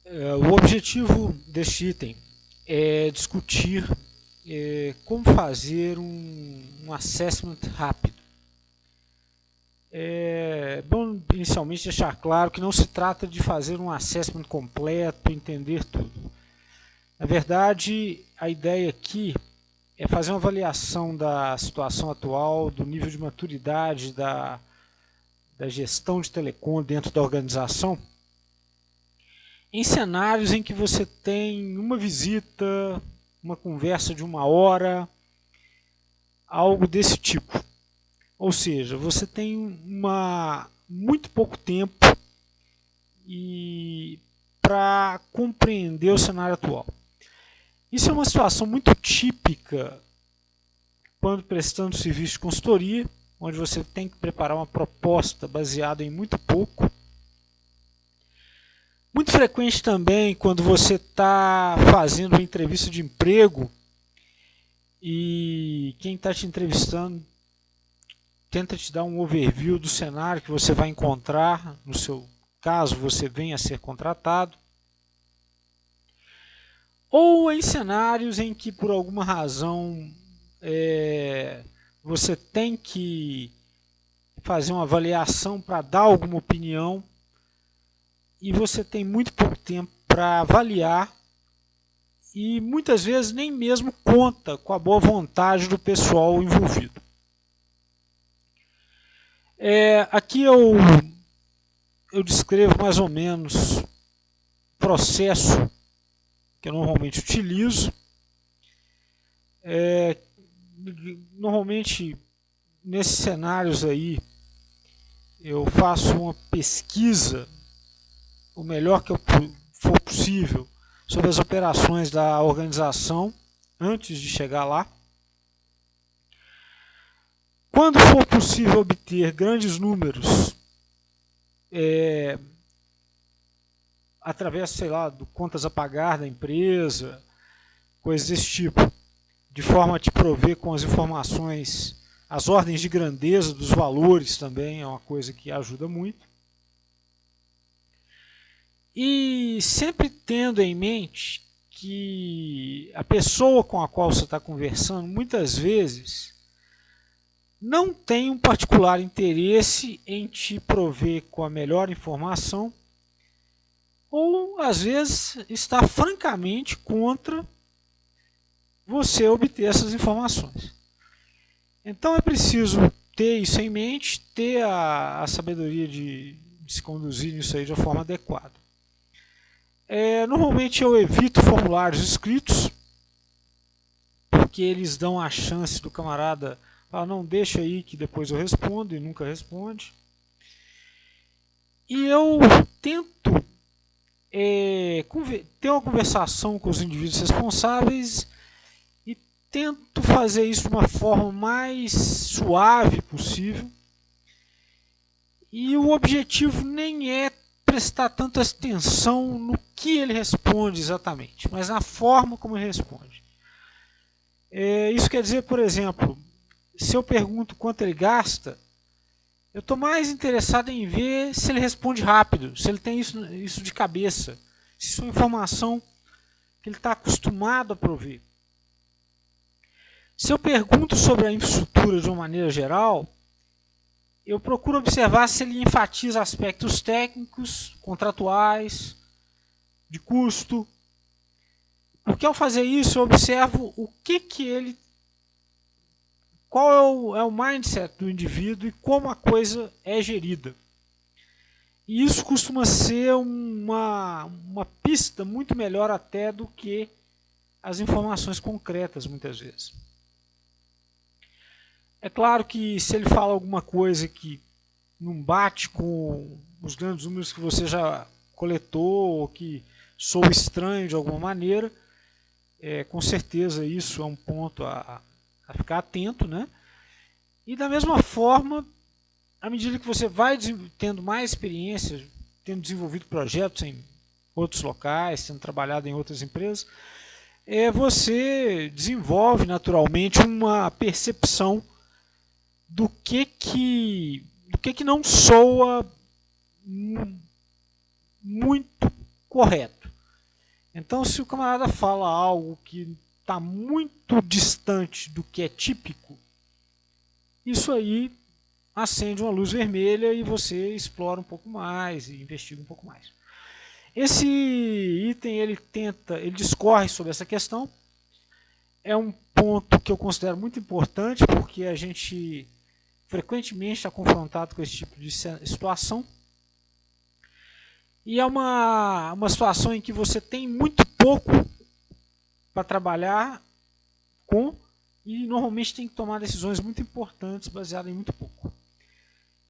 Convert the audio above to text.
O objetivo deste item é discutir como fazer um assessment rápido. É bom inicialmente deixar claro que não se trata de fazer um assessment completo, entender tudo. Na verdade, a ideia aqui é fazer uma avaliação da situação atual, do nível de maturidade da gestão de telecom dentro da organização, em cenários em que você tem uma visita, uma conversa de 1 hora, algo desse tipo. Ou seja, você tem muito pouco tempo para compreender o cenário atual. Isso é uma situação muito típica quando prestando serviço de consultoria, onde você tem que preparar uma proposta baseada em muito pouco. Muito frequente também quando você está fazendo uma entrevista de emprego e quem está te entrevistando tenta te dar um overview do cenário que você vai encontrar, no seu caso você venha a ser contratado. Ou em cenários em que por alguma razão você tem que fazer uma avaliação para dar alguma opinião e você tem muito pouco tempo para avaliar e muitas vezes nem mesmo conta com a boa vontade do pessoal envolvido. Aqui eu descrevo mais ou menos o processo que eu normalmente utilizo. Normalmente, nesses cenários aí, eu faço uma pesquisa o melhor que for possível sobre as operações da organização antes de chegar lá. Quando for possível obter grandes números através, sei lá, de contas a pagar da empresa, coisas desse tipo, de forma a te prover com as informações, as ordens de grandeza dos valores também é uma coisa que ajuda muito. E sempre tendo em mente que a pessoa com a qual você está conversando, muitas vezes, não tem um particular interesse em te prover com a melhor informação, ou às vezes está francamente contra você obter essas informações. Então é preciso ter isso em mente, ter a sabedoria de se conduzir nisso aí de uma forma adequada. Normalmente eu evito formulários escritos, porque eles dão a chance do camarada falar, não, deixa aí que depois eu respondo, e nunca responde. E eu tento ter uma conversação com os indivíduos responsáveis e tento fazer isso de uma forma mais suave possível. E o objetivo nem é prestar tanta atenção no que ele responde exatamente, mas na forma como ele responde. Isso quer dizer, por exemplo, se eu pergunto quanto ele gasta, eu estou mais interessado em ver se ele responde rápido, se ele tem isso de cabeça, se isso é informação que ele está acostumado a prover. Se eu pergunto sobre a infraestrutura de uma maneira geral, eu procuro observar se ele enfatiza aspectos técnicos, contratuais, de custo. Porque ao fazer isso eu observo qual é o mindset do indivíduo e como a coisa é gerida. E isso costuma ser uma pista muito melhor até do que as informações concretas muitas vezes. É claro que se ele fala alguma coisa que não bate com os grandes números que você já coletou ou que sou estranho de alguma maneira, com certeza isso é um ponto a ficar atento, né? E da mesma forma, à medida que você vai tendo mais experiência, tendo desenvolvido projetos em outros locais, tendo trabalhado em outras empresas, você desenvolve naturalmente uma percepção do que não soa muito correto. Então, se o camarada fala algo que está muito distante do que é típico, isso aí acende uma luz vermelha e você explora um pouco mais e investiga um pouco mais. Esse item ele discorre sobre essa questão. É um ponto que eu considero muito importante porque a gente frequentemente está confrontado com esse tipo de situação. E é uma situação em que você tem muito pouco para trabalhar com e normalmente tem que tomar decisões muito importantes baseadas em muito pouco.